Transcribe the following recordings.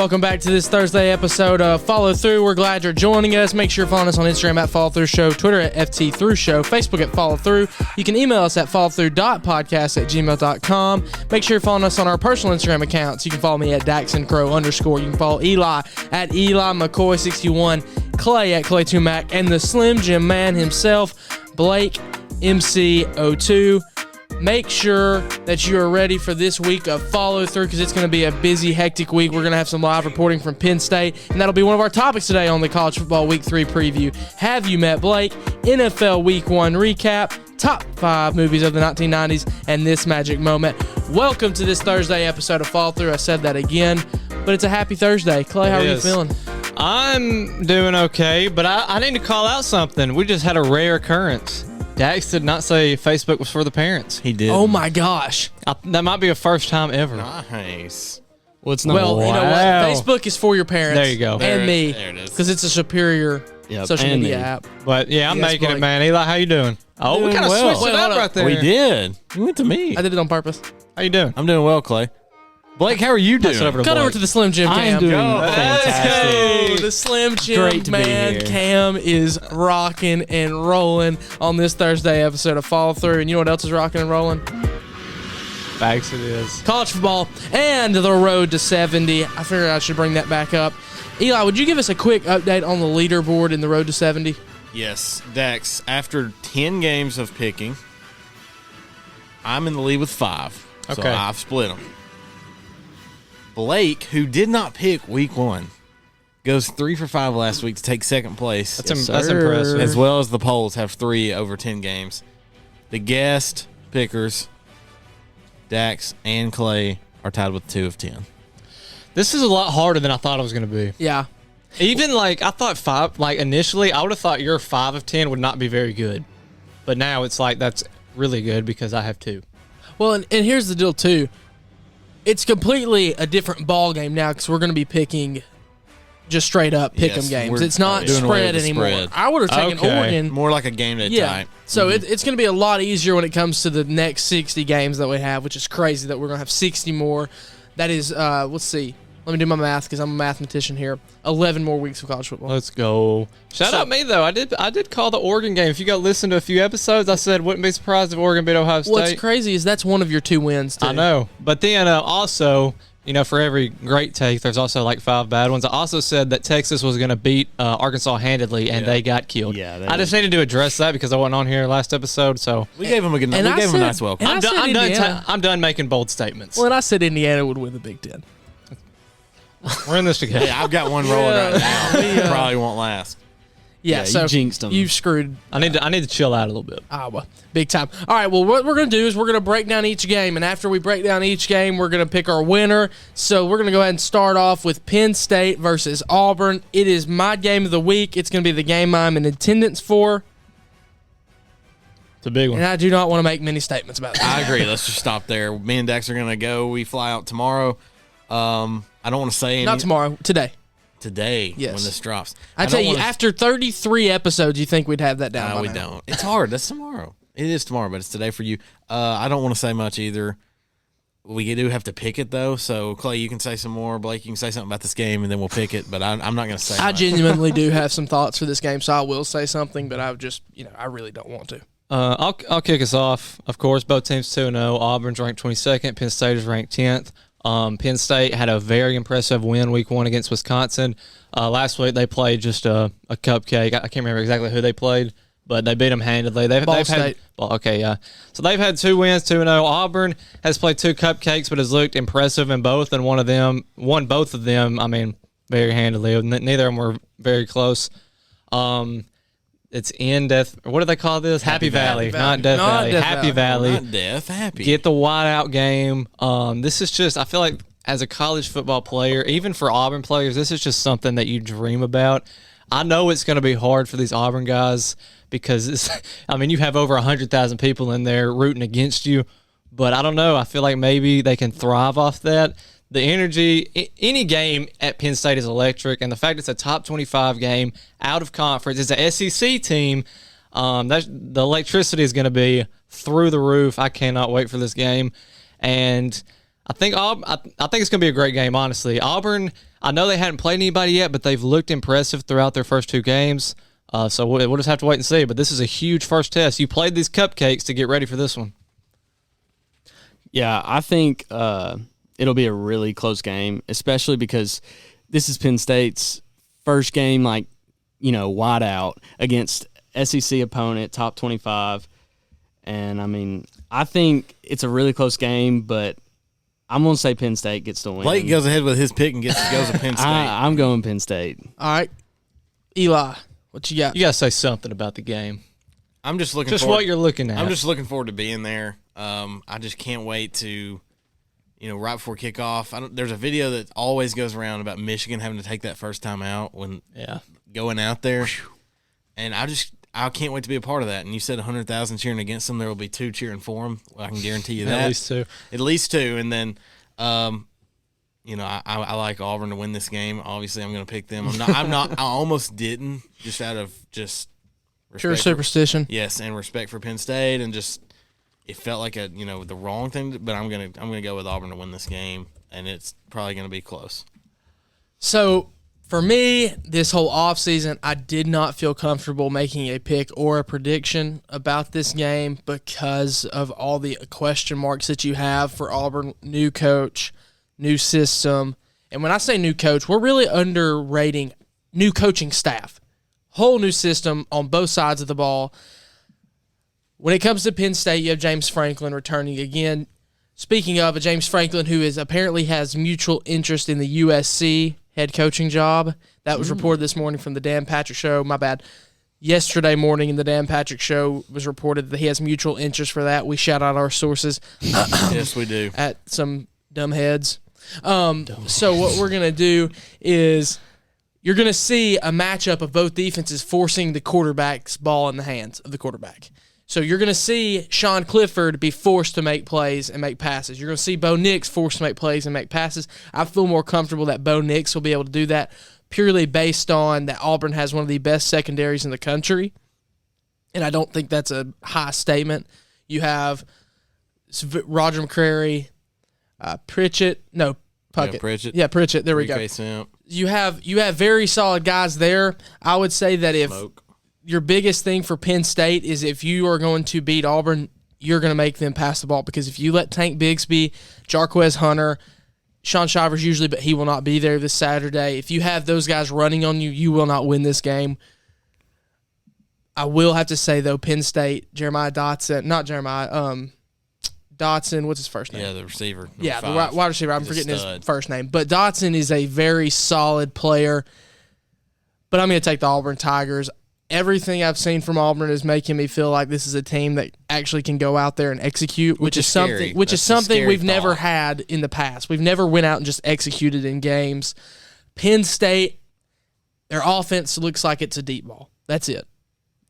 welcome back to this Thursday episode of Follow Through. We're glad you're joining us. Make sure you're following us on Instagram at Follow Through Show, Twitter at FT Through Show, Facebook at Follow Through. You can email us at followthrough.podcast at gmail.com. Make sure you're following us on our personal Instagram accounts. You can follow me at DaxonCrow_. You can follow Eli at Eli McCoy61, Clay at Clay2Mac, and the Slimjim man himself, Blake MC02. Make sure that you are ready for this week of Follow Through because it's going to be a busy, hectic week. We're going to have some live reporting from Penn State, and that'll be one of our topics today on the College Football Week 3 preview. Have You Met Blake? NFL Week 1 recap, top 5 movies of the 1990s, and this magic moment. Welcome to this Thursday episode of Follow Through. I said that again, but it's a happy Thursday. Clay, how are you feeling? I'm doing okay, but I need to call out something. We just had a rare occurrence. Dax did not say Facebook was for the parents. He did. Oh, my gosh. That might be a first time ever. Nice. Well, it's not. Well, you know what? Facebook is for your parents. There you go. And me. There it is. Because it's a superior social media app. But, yeah, I'm Yes, making Blake. it, man. Eli, how you doing? Oh, we kind of well. switched it up right there. We did. You went to me. I did it on purpose. How you doing? I'm doing well, Clay. Blake, how are you doing? Cut over to the Slim Jim cam. I'm doing Let's fantastic. go. The Slim Great Jim to be man here. cam is rocking and rolling on this Thursday episode of Follow Through. And you know what else is rocking and rolling? Facts it is. College football and the road to 70. I figured I should bring that back up. Eli, would you give us a quick update on the leaderboard in the road to 70? Yes, Dax. After 10 games of picking, I'm in the lead with 5. So Okay. I've split them. Blake, who did not pick week 1, goes 3 for 5 last week to take second place. That's impressive. As well as the polls have 3 over 10 games. The guest pickers, Dax and Clay, are tied with 2 of 10. This is a lot harder than I thought it was going to be. Yeah. Even, I thought 5, initially, I would have thought your 5 of 10 would not be very good. But now it's that's really good because I have 2. Well, and here's the deal, too. It's completely a different ball game now because we're going to be picking just straight up pick 'em Yes, games. we're It's not doing away spread with the anymore. spread. I would have taken Okay. Oregon. More like a game day type. So it's going to be a lot easier when it comes to the next 60 games that we have, which is crazy that we're going to have 60 more. That is, let's see. Let me do my math because I'm a mathematician here. 11 more weeks of college football. Let's go. Shout out me, though. I did call the Oregon game. If you got listened to a few episodes, I said wouldn't be surprised if Oregon beat Ohio State. What's crazy is that's one of your 2 wins, too. I know. But then also, for every great take, there's also 5 bad ones. I also said that Texas was going to beat Arkansas handedly, and they got killed. Yeah, I just needed to address that because I wasn't on here last episode. So We gave him a good. We And I gave him a said- nice welcome. and I said Indiana. I'm done making bold statements. Well, and I said Indiana would win the Big Ten. We're in this together. Yeah, I've got one rolling right now. Probably won't last. Yeah, Yeah, so you jinxed 'em. You've screwed I need to chill out a little bit. Iowa big time. All right, well, what we're going to do is we're going to break down each game, and after we break down each game, we're going to pick our winner. So we're going to go ahead and start off with Penn State versus Auburn. It is my game of the week. It's going to be the game I'm in attendance for, It's a big one. and I do not want to make many statements about this. I agree. Let's just stop there. Me and Dax are gonna go. We fly out tomorrow. I don't want to say Not tomorrow, today. today Yes. when this drops. I tell don't you, wanna- after 33 episodes, you think we'd have that down No, by we now. don't. It's hard. That's tomorrow. It is tomorrow, but it's today for you. I don't want to say much either. We do have to pick it though. So Clay, you can say some more. Blake, you can say something about this game, and then we'll pick it. But I'm not going to say. I much. genuinely do have some thoughts for this game, so I will say something, but I just, I really don't want to. I'll kick us off. Of course, both teams 2-0. Auburn's ranked 22nd. Penn State is ranked 10th. Penn State had a very impressive win week 1 against Wisconsin. Last week they played just a cupcake. I can't remember exactly who they played, but they beat them handedly. They've State. had well, okay, yeah. So they've had 2 wins, 2-0. Auburn has played 2 cupcakes, but has looked impressive in both, and won both of them. I mean, very handily. Neither of them were very close. It's in Death. What do they call this? Happy Valley, not Death Not Valley. Death Happy Valley. Valley. Not death. Happy. Get the whiteout game. This is just, I feel like as a college football player, even for Auburn players, this is just something that you dream about. I know it's going to be hard for these Auburn guys because you have over 100,000 people in there rooting against you, but I don't know. I feel like maybe they can thrive off that. The energy, any game at Penn State is electric, and the fact it's a top 25 game out of conference, it's an SEC team. The electricity is going to be through the roof. I cannot wait for this game. And I think it's going to be a great game, honestly. Auburn, I know they hadn't played anybody yet, but they've looked impressive throughout their first 2 games. So we'll just have to wait and see. But this is a huge first test. You played these cupcakes to get ready for this one. Yeah, I think it'll be a really close game, especially because this is Penn State's first game, wide out against SEC opponent, top 25. And, I think it's a really close game, but I'm going to say Penn State gets the win. Blake goes ahead with his pick and goes to Penn State. I'm going Penn State. All right. Eli, what you got? You got to say something about the game. I'm just looking Just forward, what you're looking at. I'm just looking forward to being there. I just can't wait to, right before kickoff. There's a video that always goes around about Michigan having to take that first time out when going out there. And I can't wait to be a part of that. And you said 100,000 cheering against them. There will be 2 cheering for them. I can guarantee you that. At least 2. At least 2. And then, I like Auburn to win this game. Obviously, I'm going to pick them. I almost didn't, just out of just pure superstition. Yes, and respect for Penn State, and just it felt like the wrong thing. But I'm gonna go with Auburn to win this game, and it's probably going to be close. So, for me, this whole offseason, I did not feel comfortable making a pick or a prediction about this game because of all the question marks that you have for Auburn. New coach, new system. And when I say new coach, we're really underrating new coaching staff. Whole new system on both sides of the ball. When it comes to Penn State, you have James Franklin returning again. Speaking of James Franklin, who apparently has mutual interest in the USC head coaching job. That was reported this morning from the Dan Patrick Show. My bad. Yesterday morning in the Dan Patrick Show was reported that he has mutual interest for that. We shout out our sources. Yes, we do. At some dumb heads. So what we're going to do is you're going to see a matchup of both defenses forcing the quarterback's ball in the hands of the quarterback. So you're going to see Sean Clifford be forced to make plays and make passes. You're going to see Bo Nix forced to make plays and make passes. I feel more comfortable that Bo Nix will be able to do that purely based on that Auburn has one of the best secondaries in the country. And I don't think that's a high statement. You have Roger McCrary, Pritchett. No, Puckett. Yeah, Pritchett. Yeah, Pritchett. There we go. Simp. You have very solid guys there. I would say that if your biggest thing for Penn State is if you are going to beat Auburn, you're going to make them pass the ball, because if you let Tank Bigsby, Jarquez Hunter, Sean Shivers usually, but he will not be there this Saturday. If you have those guys running on you, you will not win this game. I will have to say, though, Penn State, Dotson, what's his first name? Yeah, the receiver. Yeah, the wide receiver. I'm forgetting his first name. But Dotson is a very solid player. But I'm going to take the Auburn Tigers. Everything I've seen from Auburn is making me feel like this is a team that actually can go out there and execute, which is something we've never had in the past. We've never went out and just executed in games. Penn State, their offense looks like it's a deep ball. That's it.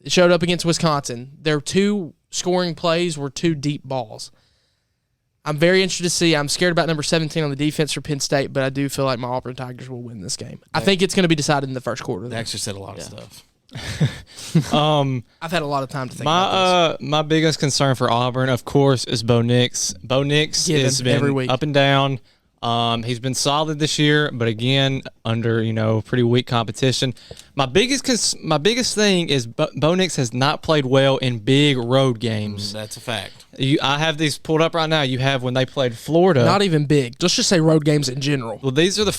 It showed up against Wisconsin. Their 2 scoring plays were 2 deep balls. I'm very interested to see. I'm scared about number 17 on the defense for Penn State, but I do feel like my Auburn Tigers will win this game. I think it's going to be decided in the first quarter. They actually said a lot of stuff. I've had a lot of time to think about this. My biggest concern for Auburn, of course, is Bo Nix. Bo Nix has been every week. Up and down. He's been solid this year, but again, under pretty weak competition. My biggest thing is Bo Nix has not played well in big road games. That's a fact. I have these pulled up right now. You have when they played Florida. Not even big. Let's just say road games in general. Well, these are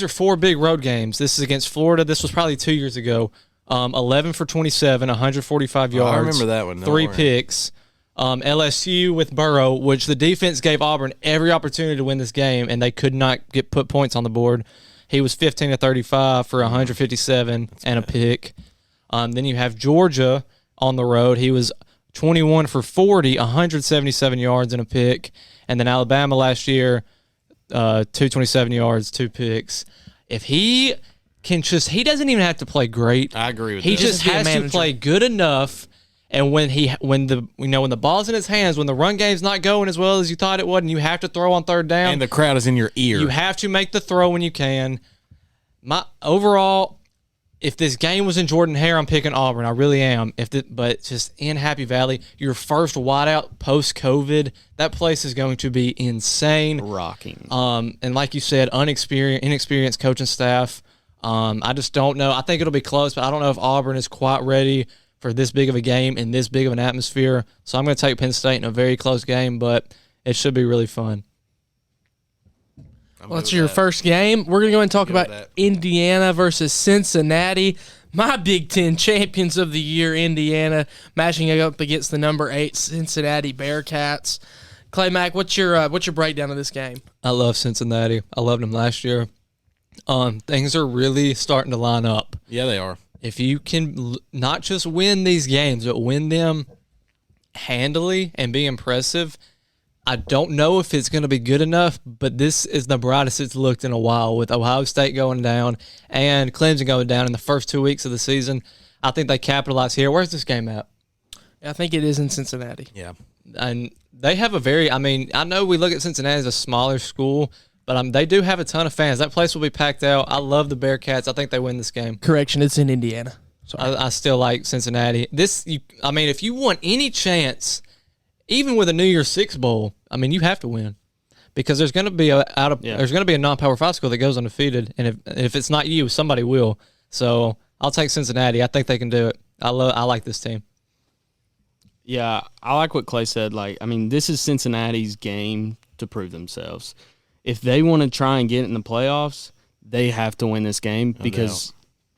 4 big road games. This is against Florida. This was probably 2 years ago. 11 for 27, 145 yards. I remember that one. 3 picks. LSU with Burrow, which the defense gave Auburn every opportunity to win this game, and they could not put points on the board. He was 15 to 35 for 157 and a pick. Then you have Georgia on the road. He was 21 for 40, 177 yards and a pick. And then Alabama last year, 227 yards, 2 picks. If he can he doesn't even have to play great. I agree with that. He that. just has to play good enough. And when the ball's in his hands, when the run game's not going as well as you thought it would, and you have to throw on third down, and the crowd is in your ear, you have to make the throw when you can. My overall, if this game was in Jordan-Hare, I'm picking Auburn. I really am. But just in Happy Valley, your first wideout post-COVID, that place is going to be insane. Rocking. And like you said, inexperienced coaching staff. I just don't know. I think it'll be close, but I don't know if Auburn is quite ready for this big of a game and this big of an atmosphere. So I'm going to take Penn State in a very close game, but it should be really fun. Well, it's your first game. We're going to go and talk about Indiana versus Cincinnati. My Big Ten champions of the year, Indiana, matching up against the number 8 Cincinnati Bearcats. Clay Mack, what's your breakdown of this game? I love Cincinnati. I loved them last year. Things are really starting to line up. Yeah, they are. If you can not just win these games, but win them handily and be impressive, I don't know if it's going to be good enough, but this is the brightest it's looked in a while with Ohio State going down and Clemson going down in the first 2 weeks of the season. I think they capitalize here. Where's this game at? I think it is in Cincinnati. Yeah. And they have I know we look at Cincinnati as a smaller school, but they do have a ton of fans. That place will be packed out. I love the Bearcats. I think they win this game. Correction, it's in Indiana. I still like Cincinnati. If you want any chance, even with a New Year's Six bowl, you have to win because there's going to be there's going to be a non-Power 5 school that goes undefeated, and if it's not you, somebody will. So I'll take Cincinnati. I think they can do it. I like this team. Yeah, I like what Clay said. This is Cincinnati's game to prove themselves. If they want to try and get in the playoffs, they have to win this game because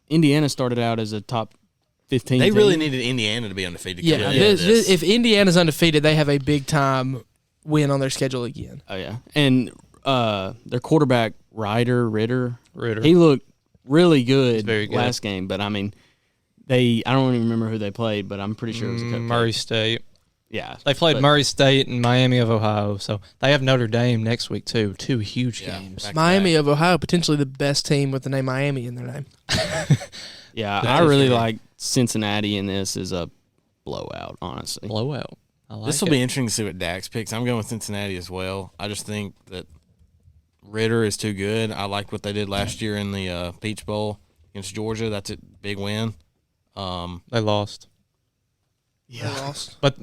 Indiana started out as a top 15 They team. really needed Indiana to be undefeated. Yeah, if Indiana's undefeated, they have a big-time win on their schedule again. Oh, yeah. And their quarterback, Ritter, Ritter. he looked really good, very good last game. But, I don't even remember who they played, but I'm pretty sure it was a Cupcake. Murray State. Yeah. They played Murray State and Miami of Ohio, so they have Notre Dame next week too. 2 huge games. Miami of Ohio, potentially the best team with the name Miami in their name. Yeah, I really like Cincinnati in this as a blowout, honestly. Blowout. I like This will be interesting to see what Dax picks. I'm going with Cincinnati as well. I just think that Ritter is too good. I like what they did last year in the Peach Bowl against Georgia. That's a big win. They lost. Yeah, they lost. But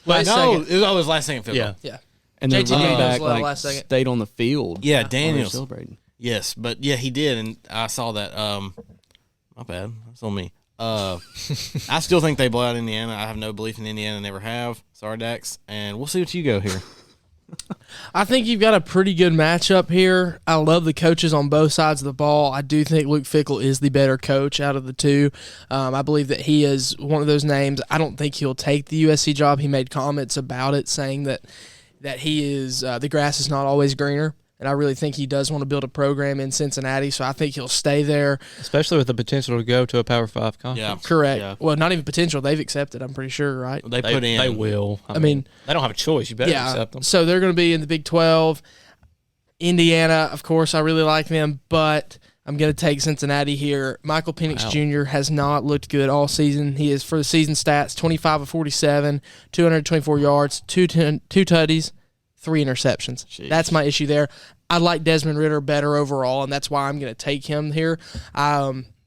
Last second. it was last second field goal. Yeah. And their JT running Daniels back led last second. stayed on the field. Yeah, while they were Daniels. celebrating. Yes, but yeah, he did, and I saw that. My bad. That's on me. I still think they blow out Indiana. I have no belief in Indiana, never have. Sorry, Dax. And we'll see what you go here. I think you've got a pretty good matchup here. I love the coaches on both sides of the ball. I do think Luke Fickell is the better coach out of the two. I believe that he is one of those names. I don't think he'll take the USC job. He made comments about it saying that he is the grass is not always greener. And I really think he does want to build a program in Cincinnati, so I think he'll stay there. especially with the potential to go to a Power 5 conference. Yeah. Correct. Yeah. Well, not even potential. They've accepted, I'm pretty sure, right? They put in. They will. I mean, they don't have a choice. You better accept them. So they're going to be in the Big 12. Indiana, of course, I really like them, but I'm going to take Cincinnati here. Michael Penix Jr. has not looked good all season. He is, for the season stats, 25 of 47, 224 yards, two tutties, 3 interceptions. Jeez. That's my issue there. I like Desmond Ridder better overall, and that's why I'm going to take him here.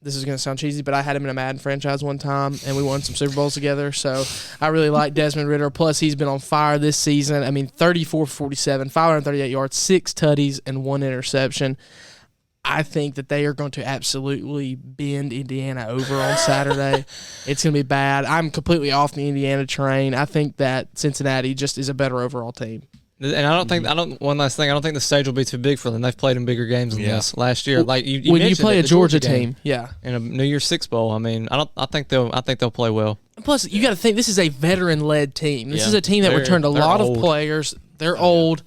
This is going to sound cheesy, but I had him in a Madden franchise one time, and we won some Super Bowls together. So I really like Desmond Ridder. Plus, he's been on fire this season. 34-47, 538 yards, 6 tutties, and 1 interception. I think that they are going to absolutely bend Indiana over on Saturday. It's going to be bad. I'm completely off the Indiana train. I think that Cincinnati just is a better overall team. And one last thing, I don't think the stage will be too big for them. They've played in bigger games than this last year. Like you when you mentioned play it, a the Georgia game team, yeah. in a New Year's Six bowl. I think they'll play well. Plus, you got to think this is a veteran-led team. This Yeah. is a team that returned a They're lot old. of players. They're old.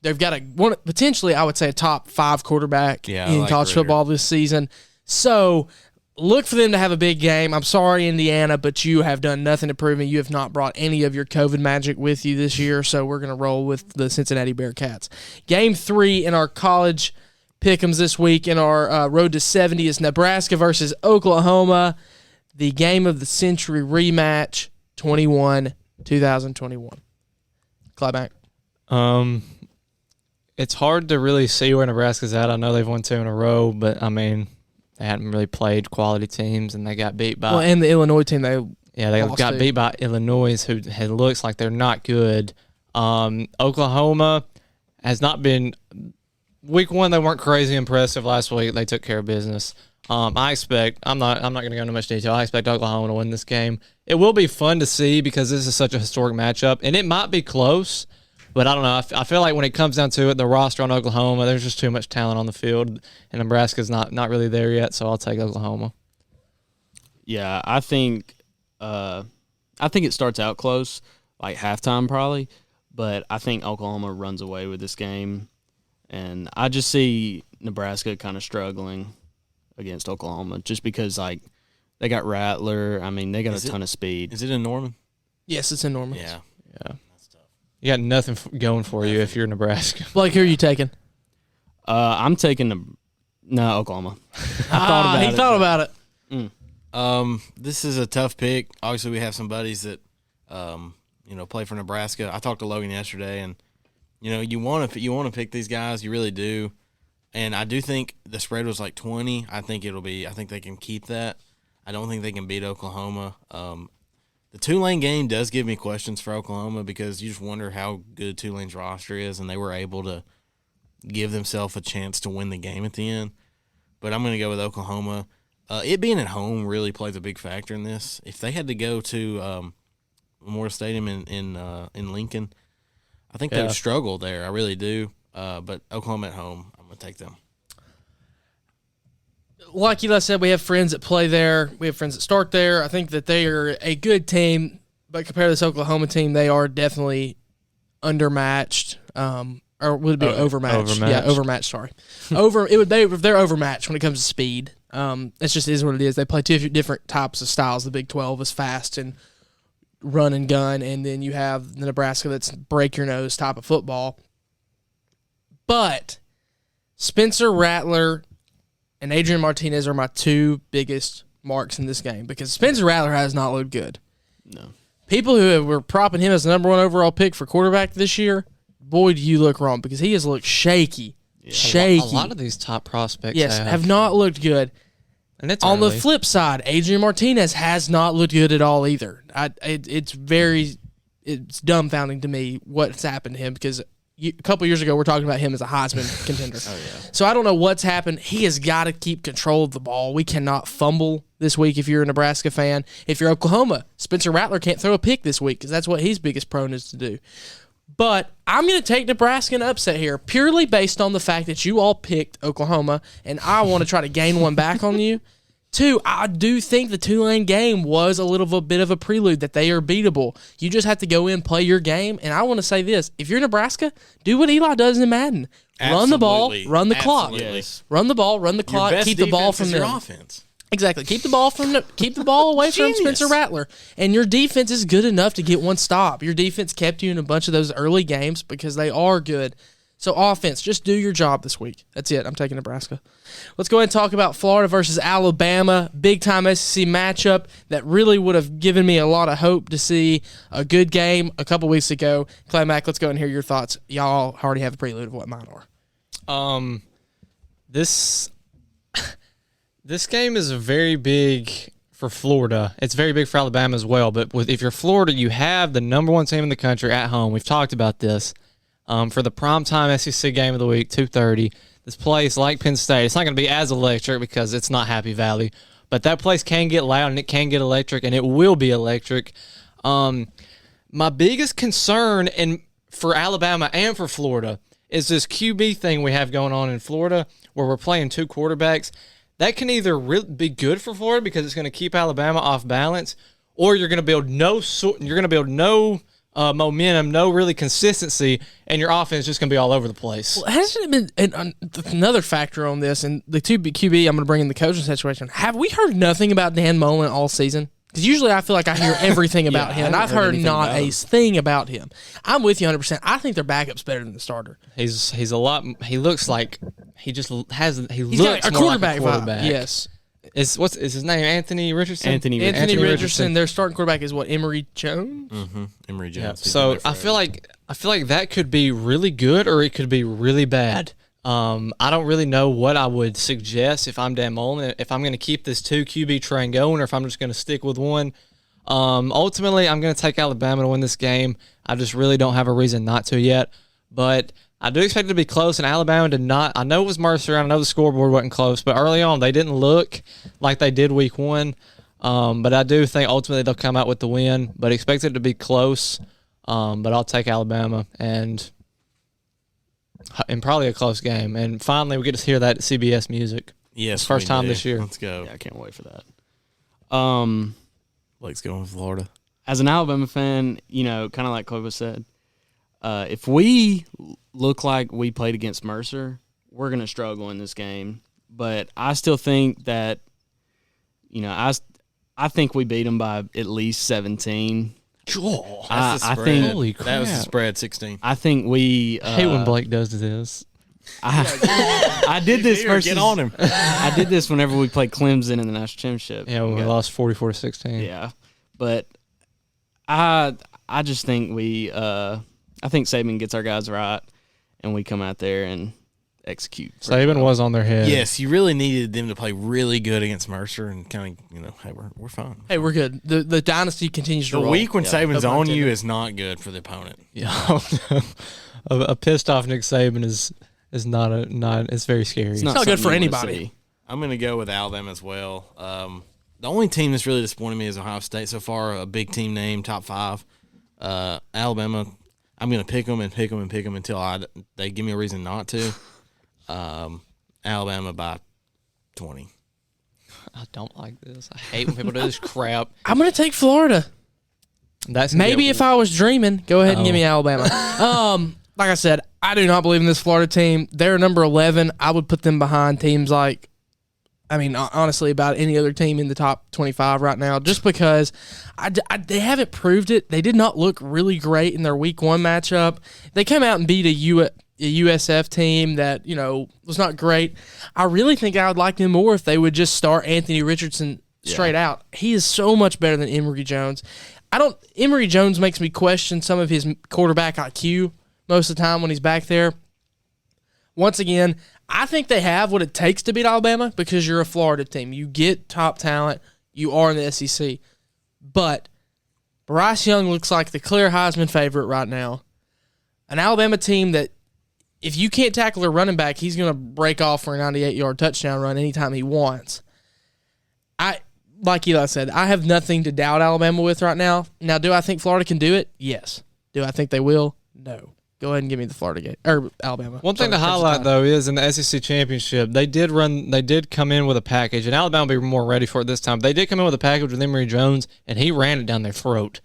They've got potentially, I would say, a top 5 quarterback Yeah, I in like college Ritter. football this season. So look for them to have a big game. I'm sorry, Indiana, but you have done nothing to prove it. You have not brought any of your COVID magic with you this year, so we're going to roll with the Cincinnati Bearcats. Game 3 in our college pick'ems this week in our Road to 70 is Nebraska versus Oklahoma. The game of the century rematch, 2021. Clybank. It's hard to really see where Nebraska's at. I know they've won 2 in a row, but They hadn't really played quality teams, and they got beat by. Well, and the Illinois team, they got beat by Illinois, who looks like they're not good. Oklahoma has not been. Week 1, they weren't crazy impressive. Last week, they took care of business. I expect. I'm not going to go into much detail. I expect Oklahoma to win this game. It will be fun to see because this is such a historic matchup, and it might be close. But I don't know. I feel like when it comes down to it, the roster on Oklahoma, there's just too much talent on the field, and Nebraska's not really there yet. So I'll take Oklahoma. Yeah, I think it starts out close, like halftime probably, but I think Oklahoma runs away with this game, and I just see Nebraska kind of struggling against Oklahoma just because like they got Rattler. I mean, they got a ton of speed. Is it in Norman? Yes, it's in Norman. Yeah. That's tough. You got nothing going for you if you're Nebraska. Blake, who are you taking? I'm taking Oklahoma. He thought about it. This is a tough pick. Obviously, we have some buddies that, play for Nebraska. I talked to Logan yesterday, and you want to pick these guys. You really do. And I do think the spread was like 20. I think they can keep that. I don't think they can beat Oklahoma. The Tulane game does give me questions for Oklahoma because you just wonder how good Tulane's roster is, and they were able to give themselves a chance to win the game at the end. But I'm going to go with Oklahoma. It being at home really plays a big factor in this. If they had to go to Memorial Stadium in Lincoln, I think they would struggle there. I really do. But Oklahoma at home, I'm going to take them. Like Eli said, we have friends that play there. We have friends that start there. I think that they are a good team, but compared to this Oklahoma team, they are definitely undermatched. Or would it be overmatched? Overmatched. Yeah, overmatched. Sorry, they're overmatched when it comes to speed. It just is what it is. They play two different types of styles. The Big 12 is fast and run and gun, and then you have the Nebraska that's break your nose type of football. But Spencer Rattler and Adrian Martinez are my two biggest marks in this game because Spencer Rattler has not looked good. No. People who were propping him as the number 1 overall pick for quarterback this year, boy, do you look wrong because he has looked shaky. Yeah. Shaky. A lot of these top prospects have not looked good. And it's on early. the flip side, Adrian Martinez has not looked good at all either. It's dumbfounding to me what's happened to him because a couple years ago, we're talking about him as a Heisman contender. Oh, yeah. So I don't know what's happened. He has got to keep control of the ball. We cannot fumble this week if you're a Nebraska fan. If you're Oklahoma, Spencer Rattler can't throw a pick this week because that's what his biggest prone is to do. But I'm going to take Nebraska in upset here purely based on the fact that you all picked Oklahoma, and I want to try to gain one back on you. 2, I do think the Tulane game was a little bit of a prelude that they are beatable. You just have to go in, play your game, and I want to say this. If you're Nebraska, do what Eli does in Madden. Absolutely. Run the ball, run the clock. Yes. Run the ball, run the clock, keep the ball from your them. offense. Exactly. Keep the ball away from Spencer Rattler. And your defense is good enough to get one stop. Your defense kept you in a bunch of those early games because they are good. So offense, just do your job this week. That's it. I'm taking Nebraska. Let's go ahead and talk about Florida versus Alabama. Big-time SEC matchup that really would have given me a lot of hope to see a good game a couple weeks ago. Clay Mack, let's go and hear your thoughts. Y'all already have a prelude of what mine are. This game is very big for Florida. It's very big for Alabama as well. But if you're Florida, you have the number 1 team in the country at home. We've talked about this. For the primetime SEC game of the week, 2:30, this place, like Penn State, it's not going to be as electric because it's not Happy Valley, but that place can get loud and it can get electric, and it will be electric. My biggest concern for Alabama and for Florida is this QB thing we have going on in Florida where we're playing 2 quarterbacks. That can either be good for Florida because it's going to keep Alabama off balance, or you're going to build no momentum, no really consistency, and your offense is just going to be all over the place. Well, hasn't it been another factor on this? And the QB, I'm going to bring in the coaching situation. Have we heard nothing about Dan Mullen all season? Because usually I feel like I hear everything about him, and I've heard not a thing about him. I'm with you 100%. I think their backup's better than the starter. He's a lot. He looks like he just has. He's got looks a quarterback more like a quarterback. Yes. Is his name? Anthony Richardson. Anthony Richardson. Their starting quarterback is what? Emory Jones. Mm-hmm. Emory Jones. Yeah. So I feel like that could be really good or it could be really bad. I don't really know what I would suggest if I'm Dan Mullen, if I'm going to keep this 2 QB train going or if I'm just going to stick with one. Ultimately, I'm going to take Alabama to win this game. I just really don't have a reason not to yet. But I do expect it to be close, and Alabama did not. I know it was Mercer, and I know the scoreboard wasn't close, but early on they didn't look like they did week 1. But I do think ultimately they'll come out with the win, but expect it to be close. But I'll take Alabama and probably a close game. And finally, we get to hear that CBS music. Yes, first time this year. Let's go. Yeah, I can't wait for that. Blake's going with Florida. As an Alabama fan, kind of like Kobe said, if we look like we played against Mercer, we're going to struggle in this game. But I still think that, I think we beat them by at least 17. That's I the spread. think Holy crap. That was the spread, 16. I think we. I hate when Blake does this. I did this versus. Get on him. I did this whenever we played Clemson in the national championship. Yeah, when we lost 44-16. Yeah, but I just think I think Saban gets our guys right, and we come out there and execute. Saban was on their head. Yes, you really needed them to play really good against Mercer and kind of, hey, we're fine. Hey, we're good. The dynasty continues to The roll. week when Saban's no pun on you intended. is not good for the opponent. Yeah. A pissed off Nick Saban is not it's very scary. It's not good something for you wanna anybody. see. I'm going to go with Alabama as well. The only team that's really disappointed me is Ohio State so far, a big team name, top 5. Alabama, I'm going to pick them and pick them and pick them until they give me a reason not to. Alabama by 20. I don't like this. I hate when people do this crap. I'm going to take Florida. That's Maybe if I was dreaming, go ahead and give me Alabama. Like I said, I do not believe in this Florida team. They're number 11. I would put them behind teams like, honestly, about any other team in the top 25 right now, just because they haven't proved it. They did not look really great in their week 1 matchup. They came out and beat a USF team that, was not great. I really think I would like them more if they would just start Anthony Richardson straight out. He is so much better than Emory Jones. Emory Jones makes me question some of his quarterback IQ most of the time when he's back there. Once again, I think they have what it takes to beat Alabama because you're a Florida team. You get top talent. You are in the SEC. But Bryce Young looks like the clear Heisman favorite right now. An Alabama team that if you can't tackle their running back, he's going to break off for a 98-yard touchdown run anytime he wants. Like Eli said, I have nothing to doubt Alabama with right now. Now, do I think Florida can do it? Yes. Do I think they will? No. Go ahead and give me the Florida game or Alabama. One thing to highlight though is in the SEC championship, they did come in with a package, and Alabama will be more ready for it this time. They did come in with a package with Emory Jones, and he ran it down their throat.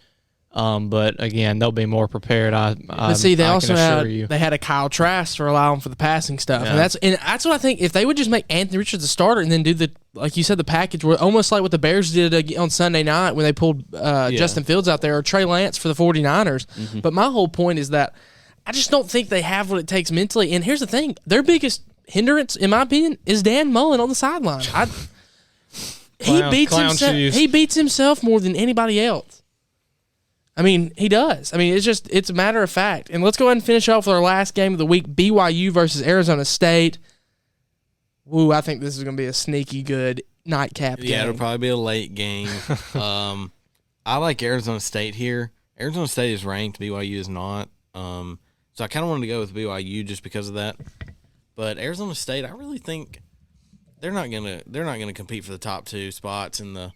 But again, they'll be more prepared. But see, they also had a Kyle Trask to rely on for the passing stuff, Yeah. and that's what I think. If they would just make Anthony Richards a starter and then do like you said, the package, where almost like what the Bears did on Sunday night when they pulled Justin Fields out there or Trey Lance for the 49ers. Mm-hmm. But my whole point is that I just don't think they have what it takes mentally. And here's the thing: their biggest hindrance, in my opinion, is Dan Mullen on the sideline. He beats himself more than anybody else. He does. It's a matter of fact. And let's go ahead and finish off with our last game of the week, BYU versus Arizona State. Woo, I think this is going to be a sneaky good nightcap game. Yeah, it'll probably be a late game. I like Arizona State here. Arizona State is ranked. BYU is not. So I kind of wanted to go with BYU just because of that. But Arizona State, I really think they're not gonna compete for the top 2 spots in the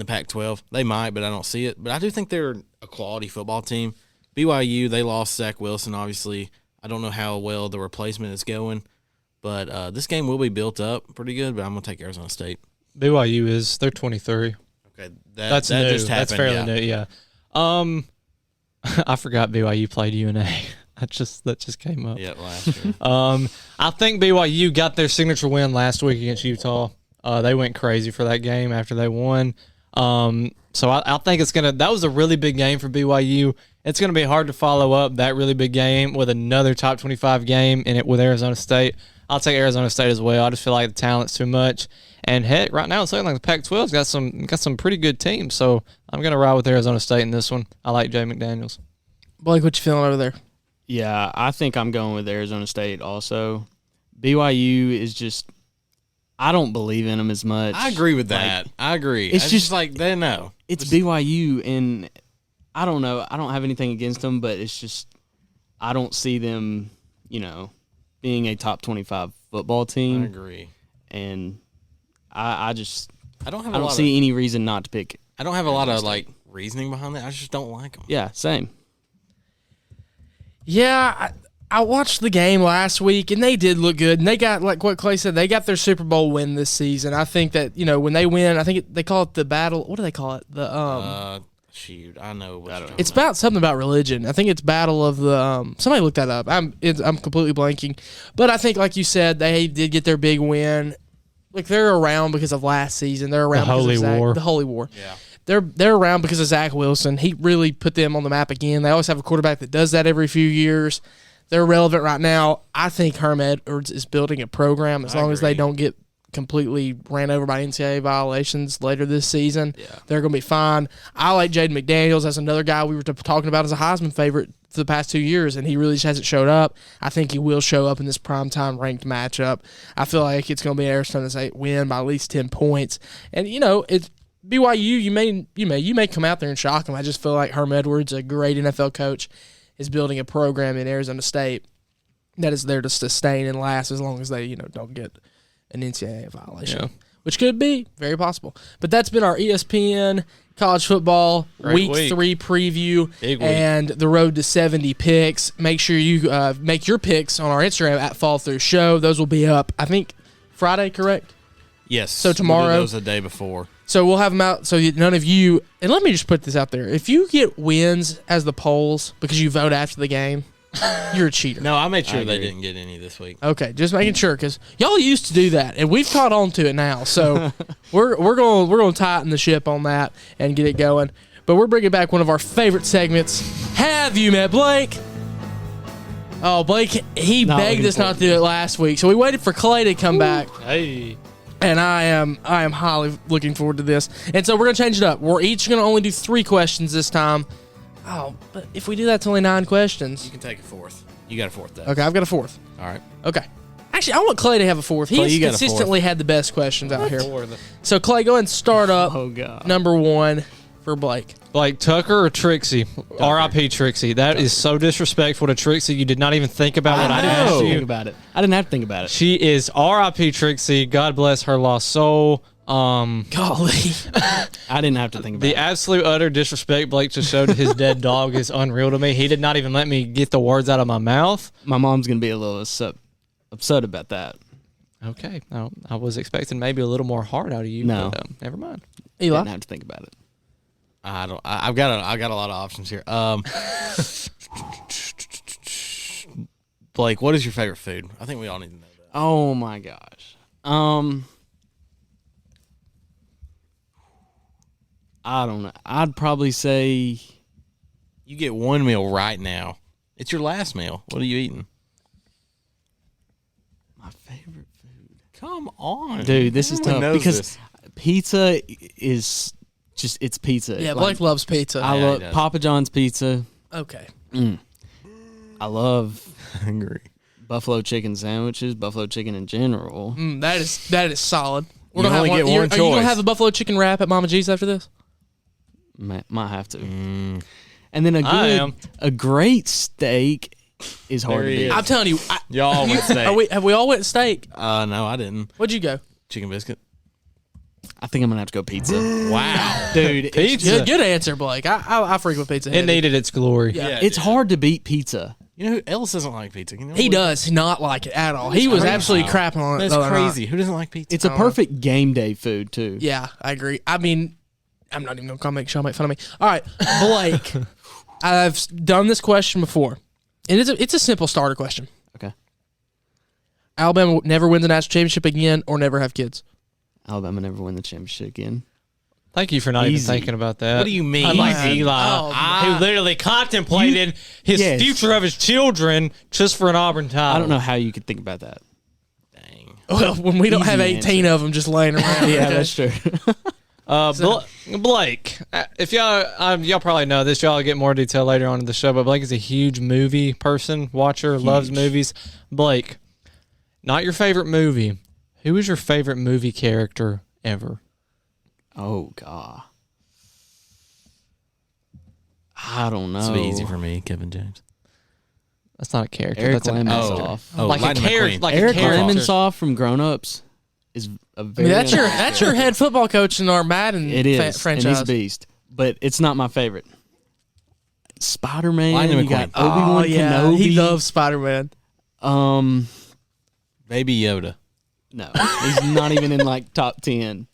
Pac-12. They might, but I don't see it. But I do think they're a quality football team. BYU, they lost Zach Wilson, obviously. I don't know how well the replacement is going, but this game will be built up pretty good. But I'm gonna take Arizona State. BYU they're 23. Okay, That's that new. just happened. That's fairly new. Yeah. I forgot BYU played UNA. That just came up. Yeah, last year. I think BYU got their signature win last week against Utah. They went crazy for that game after they won. So I think that was a really big game for BYU. It's gonna be hard to follow up that really big game with another top 25 game in it with Arizona State. I'll take Arizona State as well. I just feel like the talent's too much. And heck, right now it's looking like the Pac-12's got some pretty good teams. So I'm gonna ride with Arizona State in this one. I like Jay McDaniels. Blake, what you feeling over there? Yeah, I think I'm going with Arizona State also. BYU is just. I don't believe in them as much. I agree with that. I agree. It's just like they know. It's BYU, and I don't know. I don't have anything against them, but it's just I don't see them, being a top 25 football team. I agree. And I don't see any reason not to pick. I don't have a lot of reasoning behind that. I just don't like them. Yeah, same. Yeah, I watched the game last week, and they did look good. And they got, like what Clay said, they got their Super Bowl win this season. I think that, when they win, I think they call it the battle. What do they call it? Shoot, I know. It's about something about religion. I think it's battle of the. Somebody look that up. I'm completely blanking, but I think, like you said, they did get their big win. Like they're around because of last season. They're around the because Holy of War. The Holy War. Yeah. They're around because of Zach Wilson. He really put them on the map again. They always have a quarterback that does that every few years. They're relevant right now. I think Herm Edwards is building a program as long as they don't get completely ran over by NCAA violations later this season. Yeah. They're going to be fine. I like Jaden McDaniels as another guy we were talking about as a Heisman favorite for the past 2 years, and he really just hasn't showed up. I think he will show up in this primetime ranked matchup. I feel like it's going to be an Arizona State win by at least 10 points. And, it's BYU, you may come out there and shock them. I just feel like Herm Edwards, a great NFL coach, is building a program in Arizona State that is there to sustain and last as long as they, don't get an NCAA violation, which could be very possible. But that's been our ESPN college football week 3 preview and the road to 70 picks. Make sure you make your picks on our Instagram at Fall Through Show. Those will be up, I think, Friday, correct? Yes. So tomorrow. We'll do those the day before. So we'll have them out so none of you – and let me just put this out there. If you get wins as the polls because you vote after the game, you're a cheater. No, I made sure they didn't get any this week. Okay, just making sure because y'all used to do that, and we've caught on to it now. So we're going to tighten the ship on that and get it going. But we're bringing back one of our favorite segments. Have you met Blake? Oh, Blake, he begged us not to do it last week, so we waited for Clay to come back. Hey. And I am highly looking forward to this. And so we're going to change it up. We're each going to only do 3 questions this time. Oh, but if we do that, it's only 9 questions. You can take a fourth. You got a fourth, though. Okay, I've got a fourth. All right. Okay. Actually, I want Clay to have a fourth. Clay, He's you got a consistently had the best questions out here. So, Clay, go ahead and start up number 1 for Blake. Like Tucker or Trixie? R.I.P. Trixie. That is so disrespectful to Trixie. You did not even think about what I asked you. I didn't have to think about it. She is R.I.P. Trixie. God bless her lost soul. Golly. I didn't have to think about The it. absolute utter disrespect Blake just showed to his dead dog is unreal to me. He did not even let me get the words out of my mouth. My mom's going to be a little upset about that. Okay. I was expecting maybe a little more heart out of you. No. But, never mind. Eli? Didn't have to think about it. I've got a lot of options here. Blake, what is your favorite food? I think we all need to know that. Oh my gosh. I don't know. I'd probably say You get one meal right now. It's your last meal. What are you eating? my favorite food. Come on, Dude, this is Everyone tough knows because this. pizza is just it's pizza. Yeah, Like, Blake loves pizza. I Yeah, he love does. Papa John's pizza. Okay. I love hungry. buffalo chicken sandwiches, buffalo chicken in general. That is solid. We're You gonna only have get one Are you going to choice. have a buffalo chicken wrap at Mama G's after this? Might have to. And then I am. a great steak is hard There to he beat. is. I'm telling you, y'all went steak. Have we all went steak? No, I didn't. What'd you go? Chicken biscuit. I think I'm gonna have to go pizza. Wow. Dude, Pizza. Good answer, Blake. I frequent pizza. It heavy. needed its glory. Yeah. it's hard to beat pizza. You know who else doesn't like pizza? You know He who- does not like it at all. He was crazy. absolutely crapping on it. That's the other night. crazy. Who doesn't like pizza? It's a perfect game day food too. Yeah, I agree. I mean, I'm not even gonna make Sean make fun of me. All right, Blake. I've done this question before, and it's a simple starter question. Okay. Alabama will never win the national championship again, or never have kids. Alabama never win the championship again. Thank you for not even Easy. thinking about that. What do you mean? Unlike Easy. Eli, Oh, who literally contemplated his Yes. future of his children just for an Auburn title. I don't know how you could think about that. Dang. Well, when we don't Easy have 18 of them just laying around. Yeah, okay? that's true. Blake, if y'all probably know this, y'all will get more detail later on in the show, but Blake is a huge movie person, watcher, loves movies. Blake, Not your favorite movie. Who is your favorite movie character ever? Oh God. I don't know. This will be easy for me, Kevin James. That's not a character. Eric That's an actor. Lemonsoff. Oh, Like a Lightning character. McQueen. Like Eric a character. Lemonsoff from Grown Ups is a very. That's your head football coach in our Madden It is, franchise. and he's a beast. But it's not my favorite. Spider-Man. Lightning You got McQueen. Obi-Wan Kenobi. He loves Spider-Man. Baby Yoda. No, he's not even in like top 10.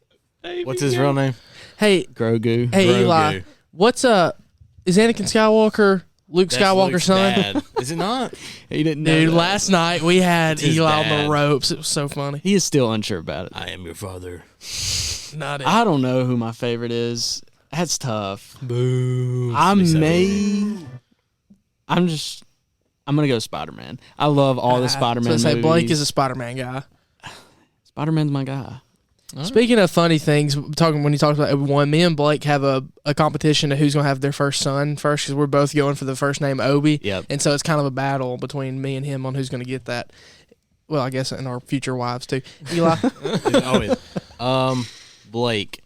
What's his real name? Hey, Grogu. hey, Grogu. Eli, what's is Anakin Skywalker Luke That's Skywalker's Luke's son? dad. Is it not? He didn't know Dude, that. last night we had It's his Eli on dad. the ropes. It was so funny. He is still unsure about it. I am your father. Not it. I don't know who my favorite is. That's tough. Boo. I'm gonna go Spider-Man. I love all the Spider-Man So movies. Blake is a Spider-Man guy. Spider-Man's my guy. Speaking of funny things, when you talked about Obi-Wan, me and Blake have a competition to who's going to have their first son first because we're both going for the first name Obi. Yep. And so it's kind of a battle between me and him on who's going to get that. Well, I guess and our future wives too. Eli, Blake,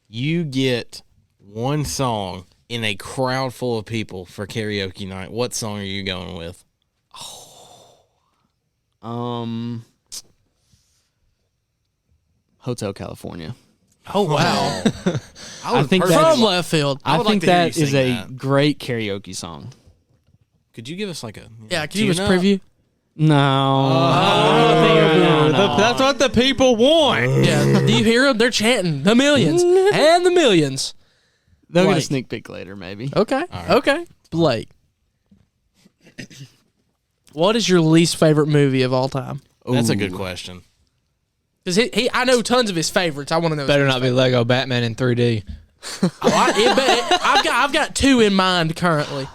you get one song in a crowd full of people for karaoke night. What song are you going with? Hotel California. oh wow, I think from that's, left field. I I would like think to hear that you is sing a that. great karaoke song. Could you give us like a Yeah, can you tune just up? preview? No. That's what the people want. Yeah, do you hear them? They're chanting the millions and the millions. They'll get a Blake. sneak peek later, maybe. Okay, right. okay. Blake, what is your least favorite movie of all time? That's a good Ooh. question. Because I know tons of his favorites. I want to know. his Better first not be favorite. Lego Batman in 3D. I've got two in mind currently.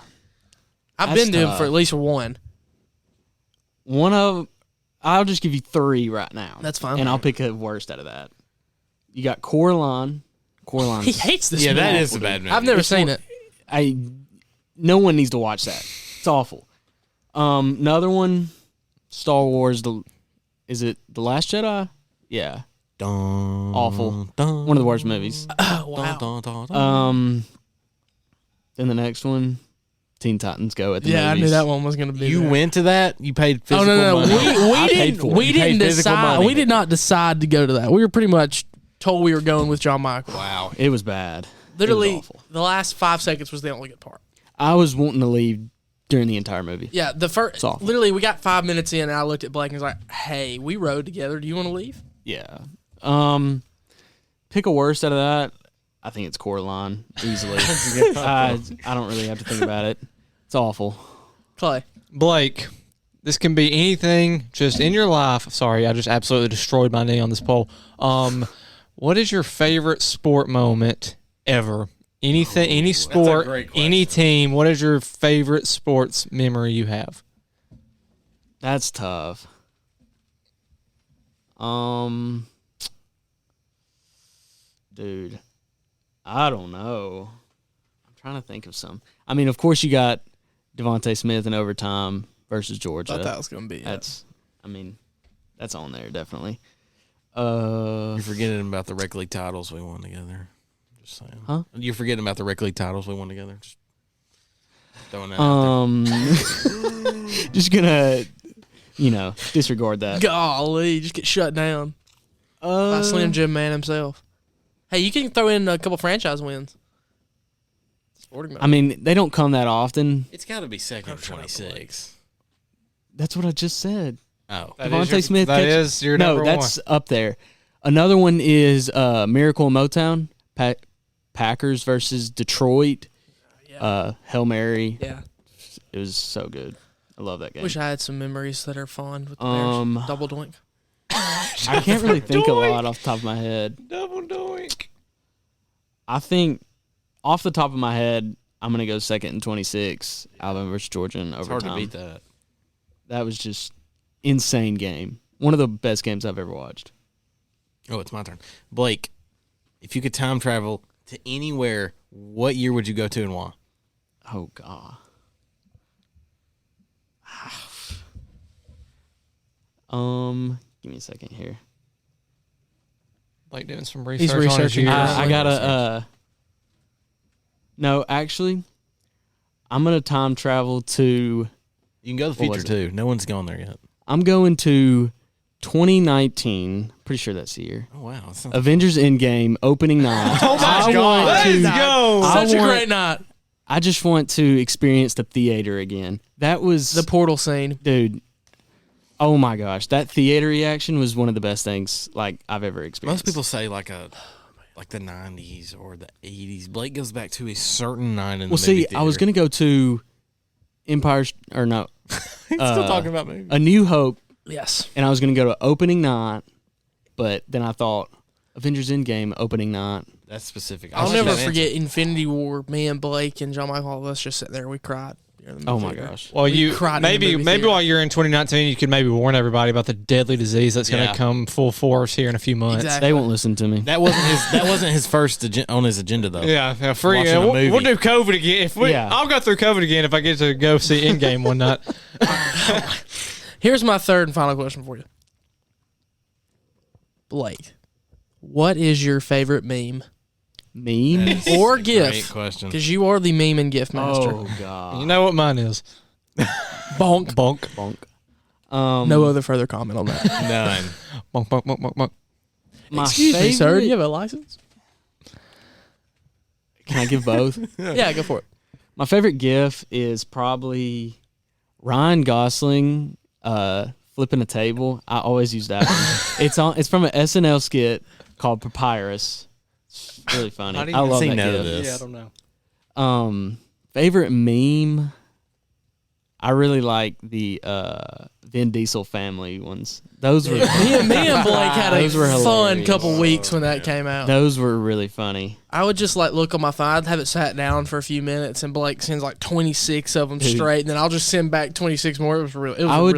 I've That's been to him tough. for at least one. I'll just give you three right now. That's fine. And I'll pick a worst out of that. You got Coraline. Coraline. He hates this. Yeah, movie. that is a bad movie. I've never seen it. No one needs to watch that. It's awful. Another one, Star Wars. Is it The Last Jedi? Yeah. Dun, Awful. dun, One of the worst movies. Oh wow. dun, dun, dun. Then the next one, Teen Titans Go at the Yeah, I movies. knew that one was going to be. You there. went to that? You paid Oh physical no, money? we I paid didn't. for it. We You didn't paid physical decide. money. We did not decide to go to that. We were pretty much told we were going with John Michael. Wow. It was bad. Literally, It was awful. the last 5 seconds was the only good part. I was wanting to leave during the entire movie. Yeah, the first. awful. Literally, we got 5 minutes in, and I looked at Blake and was like, "Hey, we rode together. Do you want to leave?" Yeah. Pick a worst out of that. I think it's Coraline easily. I don't really have to think about it. It's awful. Clay. Blake, this can be anything just in your life. Sorry, I just absolutely destroyed my knee on this pole. What is your favorite sport moment ever? Anything, any sport, great question. any team. What is your favorite sports memory you have? That's tough. Dude, I don't know. I'm trying to think of some. I mean, of course, you got Devontae Smith in overtime versus Georgia. Thought that was going to be. That's on there definitely. You're forgetting about the rec league titles we won together. Just saying. Huh? You're forgetting about the rec league titles we won together. Just throwing that out there. Just gonna, disregard that. Golly, just get shut down by Slim Jim man himself. Hey, you can throw in a couple franchise wins. Sporting mode. I mean, they don't come that often. It's got to be second 26. That's what I just said. Oh. Devontae Smith. That is your no, number that's up there. Another one is Miracle in Motown. Packers versus Detroit. Hail Mary. yeah. It was so good. I love that game. Wish I had some memories that are fond with the Bears. Double doink. I can't really think a lot off the top of my head. Double doink. I think off the top of my head, I'm gonna go second and 26. Alabama versus Georgia in It's overtime. hard to beat that. That was just insane game. One of the best games I've ever watched. Oh, it's my turn. Blake, if you could time travel to anywhere, what year would you go to and why? Oh God. Give me a second here. Like doing some He's research on his researching. years. I gotta. No, actually, I'm gonna time travel to. You can go to the What future was too. No one's gone there yet. I'm going to 2019. Pretty sure that's the year. Oh wow. That sounds- Avengers Endgame opening night. Oh my God. Let's go. Such a want- great night. I just want to experience the theater again. That was The portal scene. dude. Oh my gosh, that theater reaction was one of the best things like I've ever experienced. Most people say like the 90s or the 80s. Blake goes back to a certain night in the Well, movie see, theater. I was gonna go to Empire or no, Still talking about movies. A New Hope, Yes. and I was gonna go to opening night, but then I thought Avengers Endgame opening night. That's specific. I'll like never that forget Infinity War. Me and Blake and John Michael, all of us just sitting there. We cried. during the Oh movie my theater. gosh. Well, We you cried in the maybe movie maybe theater. while you're in 2019, you could maybe warn everybody about the deadly disease that's going to Yeah. come full force here in a few months. Exactly. They won't listen to me. That wasn't his first on his agenda though. Yeah, free. Watching a We'll movie. do COVID again. I'll go through COVID again if I get to go see Endgame one night. Here's my third and final question for you. Blake, what is your favorite meme Meme? or Great GIF? question. Because you are the meme and GIF master. Oh god. You know what mine is? Bonk. Bonk. Bonk. No other further comment on that. None. Bonk, bonk, bonk, bonk, bonk. My Excuse me, sir. favorite- Do you have a license? Can I give both? Yeah, go for it. My favorite GIF is probably Ryan Gosling flipping a table. I always use that one. It's from an SNL skit called Papyrus. It's really funny. How do you I love say that no to GIF. this? Yeah, I don't know. Favorite meme. I really like the Vin Diesel family ones. Those were me and Blake had a Those were fun hilarious. couple weeks when that came out. those were really funny. I would just like look on my phone. I'd have it sat down for a few minutes, and Blake sends like 26 of them Dude. straight, and then I'll just send back 26 more. It was real. It was I a would